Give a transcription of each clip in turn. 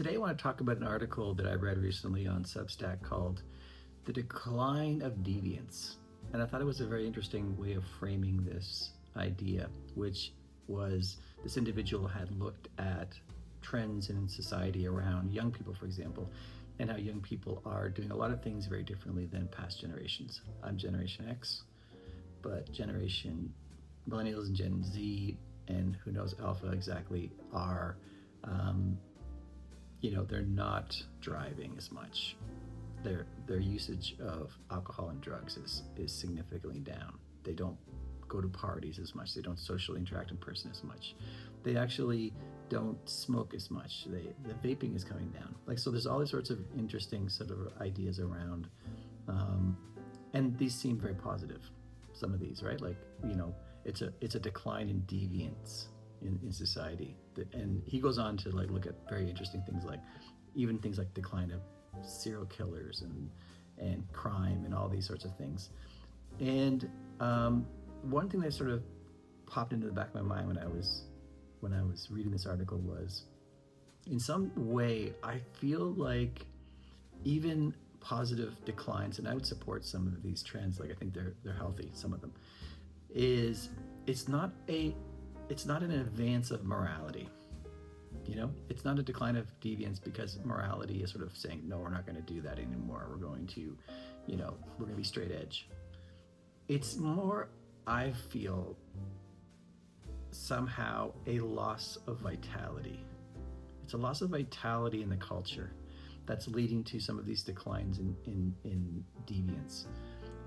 Today I want to talk about an article that I read recently on Substack called The Decline of Deviance. And I thought it was a very interesting way of framing this idea, which was this individual had looked at trends in society around young people, for example, and how young people are doing a lot of things very differently than past generations. I'm Generation X, but Generation Millennials and Gen Z, and who knows Alpha exactly, are they're not driving as much. Their usage of alcohol and drugs is significantly down. They don't go to parties as much. They don't socially interact in person as much. They actually don't smoke as much. The vaping is coming down. So there's all these sorts of interesting sort of ideas around, and these seem very positive. Some of these, right? It's a decline in deviance in society. And he goes on to look at very interesting things, even things like decline of serial killers and crime and all these sorts of things. And one thing that sort of popped into the back of my mind when I was reading this article was, in some way, I feel like even positive declines, and I would support some of these trends. I think they're healthy. Some of them it's not an advance of morality. It's not a decline of deviance because morality is sort of saying, no, we're not going to do that anymore. We're going to, we're going to be straight edge. It's more, I feel, somehow a loss of vitality. It's a loss of vitality in the culture that's leading to some of these declines in deviance,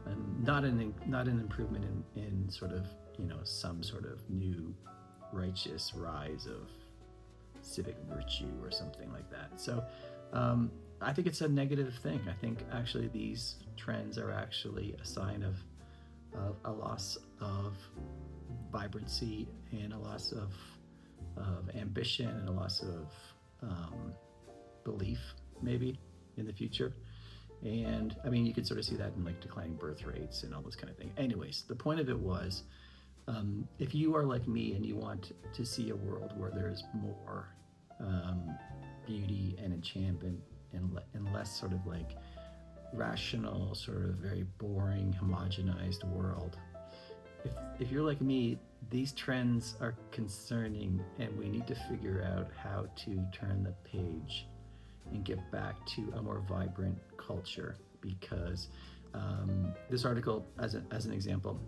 and not an improvement in sort of some sort of new righteous rise of civic virtue or something like that. So I think it's a negative thing. I think actually these trends are actually a sign of a loss of vibrancy and a loss of ambition and a loss of belief maybe in the future. And I mean, you could sort of see that in declining birth rates and all this kind of thing. Anyways, the point of it was, if you are like me and you want to see a world where there's more beauty and enchantment and less sort of rational, sort of very boring, homogenized world, if you're like me, these trends are concerning, and we need to figure out how to turn the page and get back to a more vibrant culture. Because this article, as an example,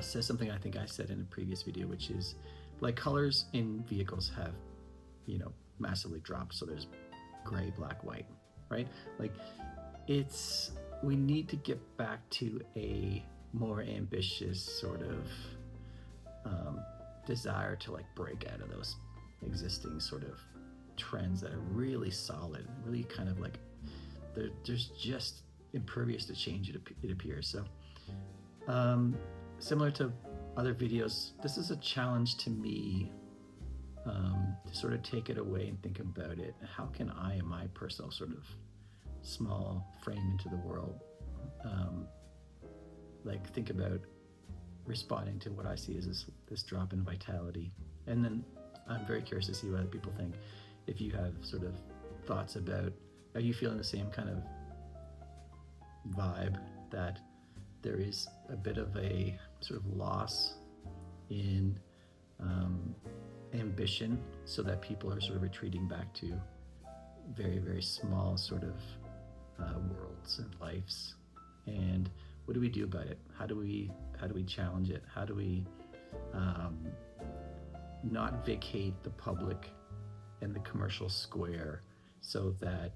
says something I think I said in a previous video, which is colors in vehicles have massively dropped. So there's gray, black, white, right? We need to get back to a more ambitious sort of desire to break out of those existing sort of trends that are really solid, really kind of there's just impervious to change, it appears. So similar to other videos, this is a challenge to me, to sort of take it away and think about it. How can I, in my personal sort of small frame into the world, think about responding to what I see as this drop in vitality? And then I'm very curious to see what other people think. If you have sort of thoughts about, are you feeling the same kind of vibe, that there is a bit of a sort of loss in ambition, so that people are sort of retreating back to very, very small sort of worlds and lives? And what do we do about it? How do we challenge it? How do we not vacate the public and the commercial square, so that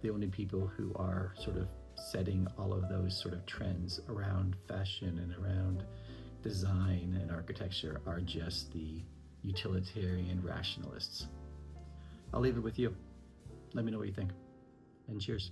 the only people who are sort of setting all of those sort of trends around fashion and around design and architecture are just the utilitarian rationalists? I'll leave it with you. Let me know what you think, and cheers.